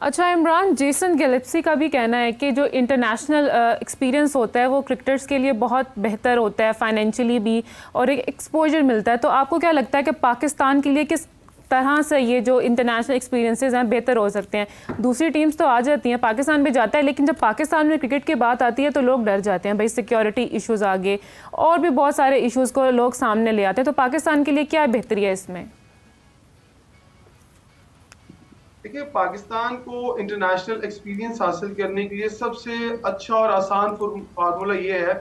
अच्छा इमरान, जेसन गैलेप्सी का भी कहना है कि जो इंटरनेशनल एक्सपीरियंस होता है वो क्रिकेटर्स के लिए बहुत बेहतर होता है, फाइनेंशियली भी, और एक एक्सपोजर मिलता है। तो आपको क्या लगता है कि पाकिस्तान के लिए किस तरह से ये जो इंटरनेशनल एक्सपीरियंसेस हैं बेहतर हो सकते हैं? दूसरी टीम्स तो आ जाती हैं, पाकिस्तान भी जाता है, लेकिन जब पाकिस्तान में क्रिकेट की बात आती है तो लोग डर जाते हैं, भाई सिक्योरिटी इश्यूज़ आगे और भी बहुत सारे इश्यूज़ को लोग सामने ले आते हैं। तो पाकिस्तान के लिए क्या बेहतरी है इसमें? देखिए, पाकिस्तान को इंटरनेशनल एक्सपीरियंस हासिल करने के लिए सबसे अच्छा और आसान फार्मूला ये है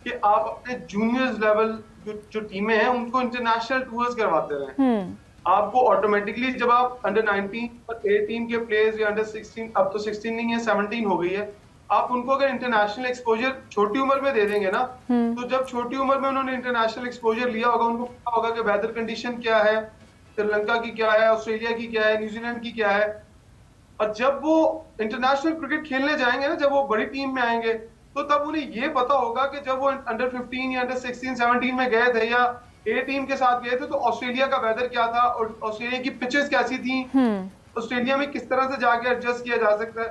कि आप अपने जूनियर्स लेवल जो टीमें हैं उनको इंटरनेशनल टूर्स करवाते रहें। आपको ऑटोमेटिकली जब आप अंडर 19 और 18 के प्लेयर्स या अंडर 16, अब तो 16 नहीं है 17 हो गई है, आप उनको अगर इंटरनेशनल एक्सपोजर छोटी उम्र में दे देंगे ना, तो जब छोटी उम्र में उन्होंने इंटरनेशनल एक्सपोजर लिया होगा, उनको पता होगा कि वेदर कंडीशन क्या है, श्रीलंका की क्या है, ऑस्ट्रेलिया की क्या है, न्यूजीलैंड की क्या है। और जब वो इंटरनेशनल क्रिकेट खेलने जाएंगे ना, जब वो बड़ी टीम में आएंगे, तो तब उन्हें ये पता होगा कि जब वो अंडर 15 या अंडर 16 17 में गए थे या ए टीम के साथ गए थे, तो ऑस्ट्रेलिया का वेदर क्या था और ऑस्ट्रेलिया की पिचेस कैसी थी, ऑस्ट्रेलिया में किस तरह से जाके एडजस्ट किया जा सकता है।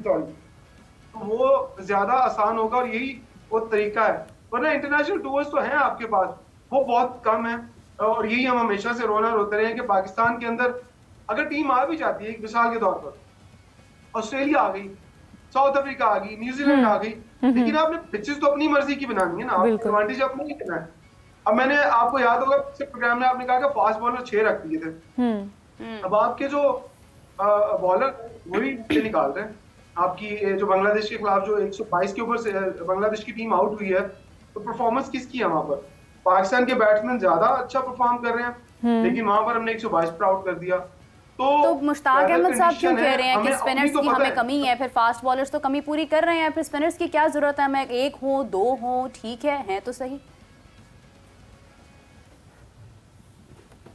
सॉरी, वो ज्यादा आसान होगा और यही वो तरीका है। वरना इंटरनेशनल टूर्स तो हैं आपके पास, वो बहुत कम है। और यही हम हमेशा से रोना रोते रहे हैं कि पाकिस्तान के अंदर अगर टीम आ भी जाती है, एक मिसाल के तौर पर ऑस्ट्रेलिया आ गई, साउथ अफ्रीका आ गई, न्यूजीलैंड आ गई, लेकिन आपने पिचेस तो अपनी मर्जी की बनानी है ना, आपको एडवांटेज अपना ही करना है। अब मैंने आपको याद होगा पिछले प्रोग्राम में आपने कहा कि फास्ट बॉलर 6 रख दिए थे। अब आपके जो बॉलर वही निकाल रहे हैं। आपकी जो बांग्लादेश के खिलाफ जो 122 के ऊपर से बांग्लादेश की टीम आउट हुई है, तो परफॉर्मेंस किसकी है वहां पर? पाकिस्तान के बैट्समैन ज्यादा अच्छा परफॉर्म कर रहे हैं, लेकिन वहां पर हमने 122 पर आउट कर दिया। तो मुश्ताक अहमद साहब क्यों कह रहे हैं कि स्पिनर्स की हमें कमी है, फिर फास्ट बॉलर्स तो कमी पूरी कर रहे हैं, फिर स्पिनर्स की क्या जरूरत है? हमें एक हो, दो हो, ठीक है तो सही।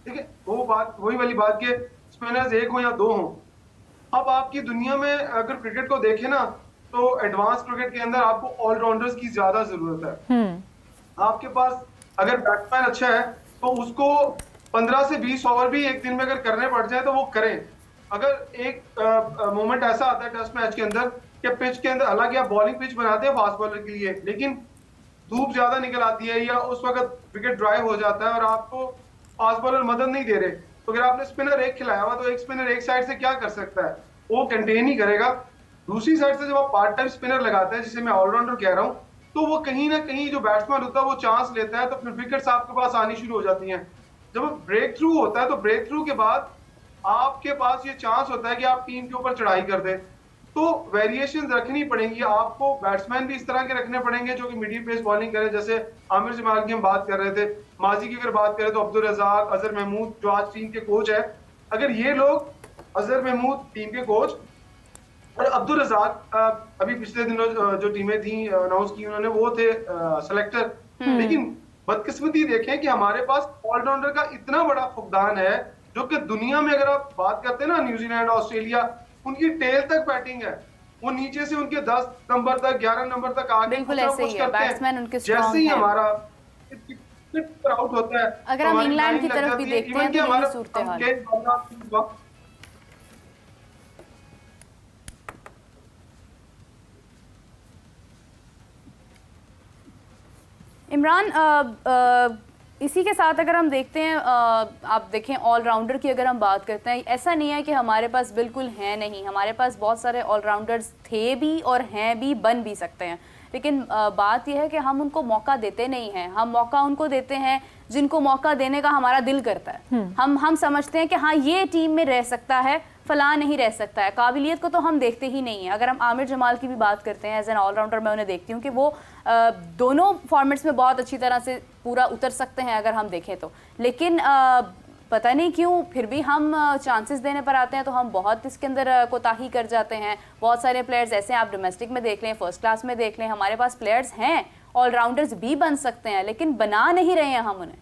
ठीक है, वो बात वही वाली बात के स्पिनर्स एक हो या दो हो। अब आपकी दुनिया में अगर क्रिकेट को देखें ना, तो एडवांस क्रिकेट के अंदर आपको ऑलराउंडर्स की ज्यादा जरूरत है। आपके पास अगर बैट्समैन अच्छा है तो उसको 15 से 20 ओवर भी एक दिन में अगर करने पड़ जाए तो वो करें। अगर एक मोमेंट ऐसा आता है टेस्ट मैच के अंदर कि पिच के अंदर, हालांकि आप बॉलिंग पिच बनाते हैं फास्ट बॉलर के लिए, लेकिन धूप ज्यादा निकल आती है या उस वक्त विकेट ड्राइव हो जाता है और आपको फास्ट बॉलर मदद नहीं दे रहे, तो अगर आपने स्पिनर एक खिलाया हुआ तो एक स्पिनर एक साइड से क्या कर सकता है? वो कंटेन ही करेगा। दूसरी साइड से जब आप पार्ट टाइम स्पिनर लगाते हैं, जिसे मैं ऑलराउंडर कह रहा हूं, तो वो कहीं ना कहीं जो बैट्समैन होता है वो चांस लेता है, तो फिर विकेट्स आपके पास आनी शुरू हो जाती हैं। जब ब्रेक थ्रू होता है तो ब्रेक थ्रू के बाद आपके पास ये चांस होता है कि आप टीम के ऊपर चढ़ाई कर दें। तो वेरिएशन रखनी पड़ेंगी आपको, बैट्समैन भी इस तरह के रखने पड़ेंगे जो कि मीडियम पेस बॉलिंग करें। जैसे आमिर जमाल की हम बात कर रहे थे, माजी की अगर बात करें तो अब्दुल रज़ाक, अजहर महमूद जो आज टीम के कोच है, अगर ये लोग, अजहर महमूद टीम के कोच और अब्दुल रज़ाक अभी पिछले दिनों जो टीमें थी अनाउंस की उन्होंने, वो थे सेलेक्टर। लेकिन बदकिस्मती देखें कि हमारे पास ऑलराउंडर का इतना बड़ा फुकदान है, जो कि दुनिया में अगर आप बात करते हैं ना, न्यूजीलैंड, ऑस्ट्रेलिया, उनकी टेल तक बैटिंग है, वो नीचे से उनके 10 नंबर तक 11 नंबर तक आगे कुछ ना कुछ करते हैं। जैसे ही हमारा आउट होता है, अगर हम इंग्लैंड की तरफ भी देखते हैं तो यही सूरत हाल। इमरान, इसी के साथ अगर हम देखते हैं, आप देखें ऑलराउंडर की अगर हम बात करते हैं, ऐसा नहीं है कि हमारे पास बिल्कुल है नहीं, हमारे पास बहुत सारे ऑलराउंडर्स थे भी और हैं भी, बन भी सकते हैं, लेकिन बात यह है कि हम उनको मौका देते नहीं हैं। हम मौका उनको देते हैं जिनको मौका देने का हमारा दिल करता है। हम समझते हैं कि हाँ ये टीम में रह सकता है, फलां नहीं रह सकता है। काबिलियत को तो हम देखते ही नहीं है। अगर हम आमिर जमाल की भी बात करते हैं, एज एन ऑलराउंडर मैं उन्हें देखती हूँ कि वो दोनों फॉर्मेट्स में बहुत अच्छी तरह से पूरा उतर सकते हैं अगर हम देखें तो, लेकिन पता नहीं क्यों फिर भी हम चांसेस देने पर आते हैं तो हम बहुत इसके अंदर कोताही कर जाते हैं। बहुत सारे प्लेयर्स ऐसे आप डोमेस्टिक में देख लें, फर्स्ट क्लास में देख लें, हमारे पास प्लेयर्स हैं, ऑलराउंडर्स भी बन सकते हैं, लेकिन बना नहीं रहे हैं हम उन्हें।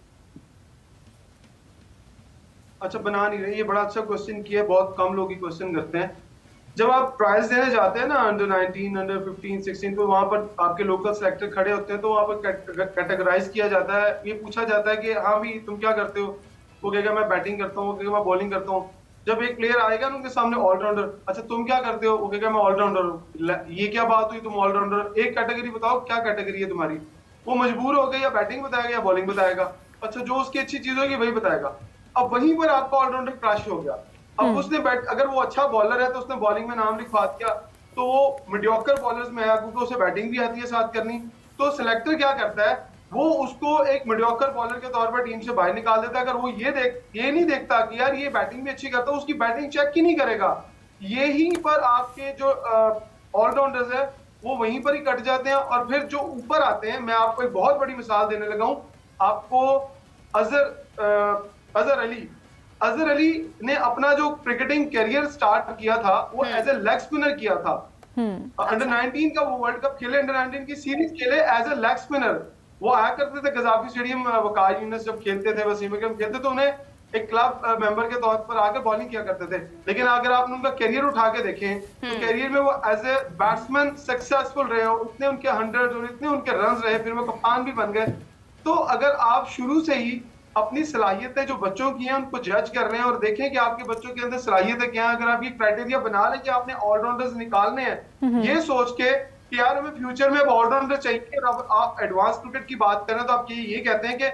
अच्छा, बना नहीं रहे, ये बड़ा अच्छा क्वेश्चन किया, बहुत कम लोग ही क्वेश्चन करते हैं। जब आप ट्रायल्स देने जाते हैं ना, अंडर 19, अंडर 15, 16, तो वहां पर आपके लोकल सेलेक्टर खड़े होते हैं, तो वहां पर कैटेगराइज किया जाता है, ये पूछा जाता है कि हाँ भी तुम क्या करते हो? वो कहेगा मैं बैटिंग करता हूँ, वो कहेगा मैं बॉलिंग करता हूँ। जब एक प्लेयर आएगा ना उनके सामने ऑलराउंडर, अच्छा तुम क्या करते हो, वो कहेगा मैं ऑलराउंडर हूँ। ये क्या बात हुई, तुम ऑलराउंडर, एक कैटेगरी बताओ क्या कैटेगरी है तुम्हारी। वो मजबूर हो गया, या बैटिंग बताएगा या बॉलिंग बताएगा। अच्छा जो उसकी अच्छी चीज होगी वही बताएगा। अब वहीं पर आपका ऑलराउंडर क्रैश हो गया। अब उसने अगर वो अच्छा बॉलर है तो उसने बॉलिंग में नाम लिखवा दिया, तो वो मीडियोकर बॉलर्स में आया क्योंकि उसे बैटिंग भी आती है साथ करनी। तो सिलेक्टर क्या करता है, वो उसको एक मीडियोकर बॉलर के तौर पर टीम से बाहर निकाल देता है। अगर वो ये नहीं देखता कि यार ये बैटिंग भी अच्छी करता है, उसकी बैटिंग चेक ही नहीं करेगा। यहीं पर आपके जो ऑलराउंडर्स है वो वहीं पर ही कट जाते हैं। और फिर जो ऊपर आते हैं, मैं आपको एक बहुत बड़ी मिसाल देने लगा हूं। आपको अजहर अली ने अपना जो क्रिकेटिंग करियर स्टार्ट किया था वो एज ए लेग स्पिनर किया था। अंडर 19 का वो वर्ल्ड कप खेले, अंडर 19 की सीरीज खेले एज ए लेग स्पिनर। वो आया करते थे गजाफी स्टेडियम, वकार यूनिस जब खेलते थे, वसीम अकरम खेलते, तो उन्हें एक क्लब मेंबर के तौर पर आकर बॉलिंग किया करते थे। लेकिन अगर आपने उनका करियर उठा के देखें तो करियर में वो एज ए बैट्समैन सक्सेसफुल रहे हो, इतने उनके 100 और इतने उनके रन रहे, फिर वो कप्तान भी बन गए। तो अगर आप शुरू से ही अपनी सलाहियतें जो बच्चों की हैं उनको जज कर रहे हैं और देखें कि आपके बच्चों के अंदर सलाहियतें क्या हैं, अगर आप ये क्राइटेरिया बना लें कि आपने ऑलराउंडर्स निकालने हैं, ये सोच के कि यार हमें फ्यूचर में अब ऑलराउंडर चाहिए, और अब आप एडवांस क्रिकेट की बात करें तो आप ये कहते हैं कि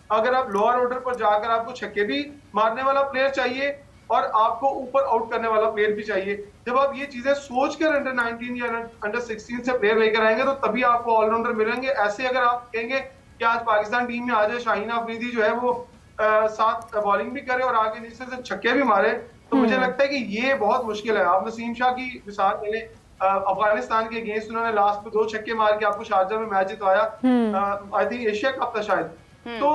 अगर आप लोअर ऑर्डर पर जाकर आपको छक्के भी मारने वाला प्लेयर चाहिए और आपको ऊपर आउट करने वाला प्लेयर भी चाहिए। जब आप ये चीजें सोचकर अंडर 19 या अंडर 16 से प्लेयर लेकर आएंगे तो तभी आपको ऑलराउंडर मिलेंगे। ऐसे अगर आप कहेंगे कि आज पाकिस्तान टीम में आ जाए शाहीन अफरीदी जो है वो साथ बॉलिंग भी करे और आगे नीचे से छक्के भी मारे, तो मुझे लगता है कि ये बहुत मुश्किल है। आप नसीम शाह की मिसाल ले लें, अफगानिस्तान के अगेंस्ट उन्होंने लास्ट में 2 छक्के मार के आपको शारजा में मैच जितवाया, आई थिंक एशिया कप था शायद। तो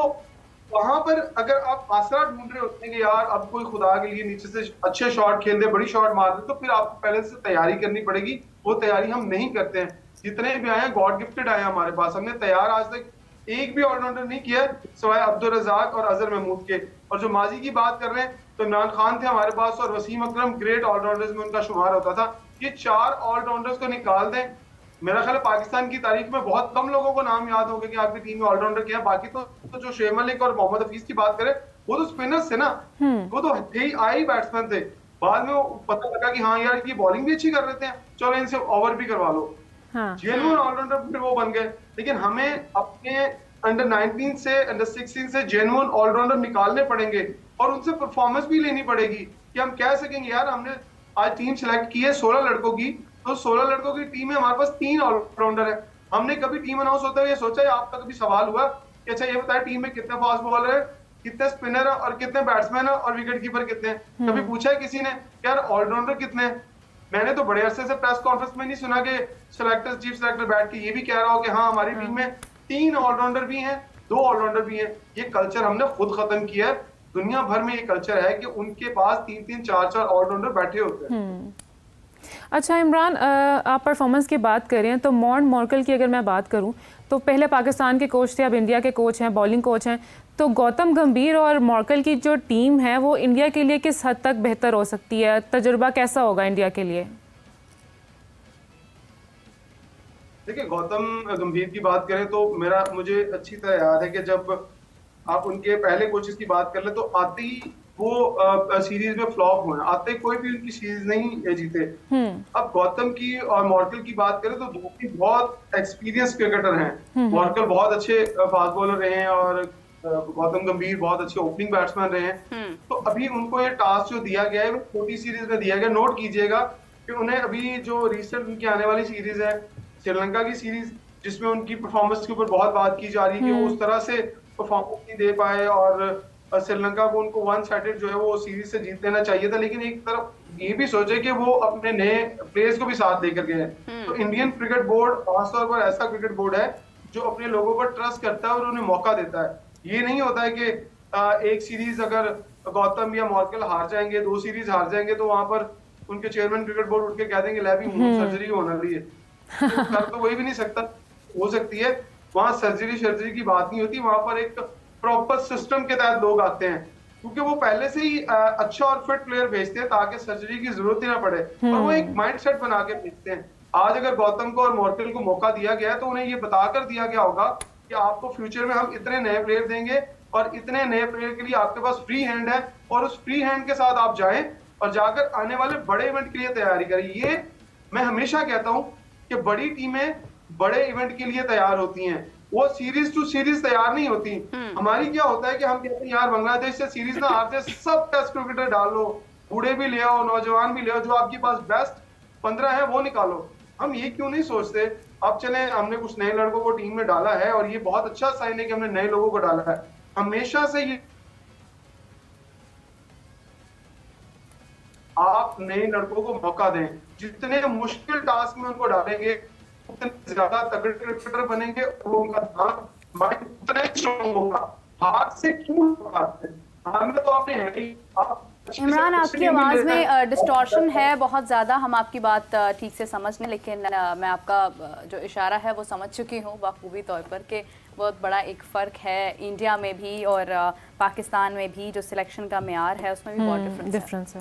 वहां पर अगर आप आसरा ढूंढ रहे होते हैं कि यार अब कोई खुदा के लिए नीचे से अच्छे शॉट खेल दे, बड़ी शॉट मार दे, तो फिर आपको पहले से तैयारी करनी पड़ेगी। वो तैयारी हम नहीं करते हैं। जितने भी आए हैं गॉड गिफ्टेड आए हैं हमारे पास, हमने तैयार आज तक एक भी ऑलराउंडर नहीं किया सिवाय अब्दुल रज़ाक और अजहर महमूद के। और जो माजी की बात कर रहे हैं तो इमरान खान थे हमारे पास और वसीम अकरम ग्रेट ऑलराउंडर्स में उनका शुमार होता था। ये 4 ऑलराउंडर्स को निकाल दें, मेरा ख्याल है पाकिस्तान की तारीख में बहुत कम लोगों को नाम याद होगा कि आपकी टीम में ऑलराउंडर क्या है। बाकी तो जो शेख मलिक और मोहम्मद हफीज की बात करें वो तो स्पिनर्स थे ना, वो तो आई बैट्समैन थे। बाद में वो पता लगा कि हाँ यार ये बॉलिंग भी अच्छी कर लेते हैं, चलो इनसे ओवर भी करवा लो। जेन्युइन ऑलराउंडर फिर वो बन गए। लेकिन हमें अपने अंडर 19 से अंडर 16 से जेन्युइन ऑलराउंडर निकालने पड़ेंगे और उनसे परफॉर्मेंस भी लेनी पड़ेगी कि हम कह सकेंगे यार हमने आज टीम सेलेक्ट की है 16 लड़कों की, तो 16 लड़कों की टीम में हमारे पास 3 ऑलराउंडर है। हमने कभी टीम अनाउंस होता है ये सोचा है, आपका कभी सवाल हुआ कि अच्छा ये बताया टीम में कितने फास्ट बॉलर है, कितने स्पिनर है और कितने बैट्समैन है और विकेट कीपर कितने हैं? कभी पूछा है किसी ने यार ऑलराउंडर कितने हैं? मैंने तो बड़े अरसे से प्रेस कॉन्फ्रेंस में नहीं सुना कि सिलेक्टर चीफ सिलेक्टर बैठ के ये भी कह रहा हो कि हाँ हमारी टीम में 3 ऑलराउंडर भी हैं, 2 ऑलराउंडर भी हैं। ये कल्चर हमने खुद खत्म किया है। दुनिया भर में ये कल्चर है कि उनके पास 3-3 4-4 ऑलराउंडर बैठे होते हैं। अच्छा इमरान, आप परफॉर्मेंस की बात कर रहे हैं तो मॉर्कल की अगर मैं बात करूं तो पहले पाकिस्तान के कोच थे, अब इंडिया के कोच हैं, बॉलिंग कोच हैं। तो गौतम गंभीर और मॉर्कल की जो टीम है वो इंडिया के लिए किस हद तक बेहतर हो सकती है? तजुर्बा कैसा होगा इंडिया के लिए? देखिए गौतम गंभीर की बात करें तो मुझे अच्छी तरह याद है कि जब आप उनके पहले कोचेस की बात कर ले तो आते ही वो सीरीज में फ्लॉप हुए, आते ही कोई भी उनकी सीरीज नहीं जीते। अब गौतम की और मॉर्कल की बात करें तो दोनों बहुत एक्सपीरियंस क्रिकेटर हैं। मॉर्कल बहुत अच्छे फास्ट बॉलर रहे हैं और गौतम गंभीर बहुत अच्छे ओपनिंग बैट्समैन रहे हैं। तो अभी उनको ये टास्क जो दिया गया है वो छोटी सीरीज में दिया गया। नोट कीजिएगा कि उन्हें अभी जो रिसेंट उनकी आने वाली सीरीज है श्रीलंका की सीरीज, जिसमें उनकी परफॉर्मेंस के ऊपर बहुत बात की जा रही है कि वो उस तरह से परफॉर्मेंस नहीं दे पाए और श्रीलंका को उनको 1 साइडेड जो है वो सीरीज से जीत लेना चाहिए था। लेकिन एक तरफ ये भी सोचे कि वो अपने नए प्लेयर्स को भी साथ लेकर गए हैं। तो इंडियन क्रिकेट बोर्ड खासतौर पर ऐसा क्रिकेट बोर्ड है जो अपने लोगों पर ट्रस्ट करता है और उन्हें मौका देता है। ये नहीं होता है कि एक सीरीज अगर गौतम या मॉर्कल हार जाएंगे, 2 सीरीज हार जाएंगे तो वहां पर उनके चेयरमैन क्रिकेट बोर्ड उठ के कह देंगे लै भी सर्जरी होने वाली है। कर तो वही भी नहीं सकता, हो सकती है। वहां सर्जरी की बात नहीं होती, वहां पर एक प्रॉपर सिस्टम के तहत लोग आते हैं क्योंकि वो पहले से ही अच्छा और फिट प्लेयर भेजते हैं ताकि सर्जरी की जरूरत ही ना पड़े और वो एक माइंडसेट बना के भेजते हैं। आज अगर गौतम को और मॉर्कल को मौका दिया गया है तो उन्हें ये बताकर दिया गया होगा कि आपको फ्यूचर में हम इतने नए प्लेयर देंगे और इतने नए प्लेयर के लिए आपके पास फ्री हैंड है और उस फ्री हैंड के साथ आप जाएं और जाकर आने वाले बड़े इवेंट के लिए तैयारी करें। ये मैं हमेशा कहता हूं कि बड़ी टीमें बड़े इवेंट के लिए तैयार होती हैं, वो सीरीज टू सीरीज तैयार नहीं होती। हमारी क्या होता है कि हम कहते हैं यार बांग्लादेश से सीरीज ना हारते, सब टेस्ट क्रिकेटर डाल लो, बूढ़े भी ले आओ, नौजवान भी ले आओ, जो आपके पास बेस्ट 15 है वो निकालो। हम ये क्यों नहीं सोचते? अब चले, हमने कुछ नए लड़कों को टीम में डाला है और ये बहुत अच्छा साइन है कि हमने नए लोगों को डाला है। हमेशा से ये आप नए लड़कों को मौका दें, जितने मुश्किल टास्क में उनको डालेंगे उतने ज्यादा तगड़े क्रिकेटर बनेंगे और उनका ध्यान माइंड उतना स्ट्रॉन्ग होगा। हार से क्यों हारते हैं? हार में तो आपने है ही। आप इमरान, आपकी आवाज़ में डिस्टॉर्शन है बहुत ज़्यादा, हम आपकी बात ठीक से समझ नहीं, लेकिन मैं आपका जो इशारा है वो समझ चुकी हूँ बखूबी तौर पर कि बहुत बड़ा एक फ़र्क है इंडिया में भी और पाकिस्तान में भी, जो सिलेक्शन का मेयार है उसमें भी बहुत डिफरेंस है।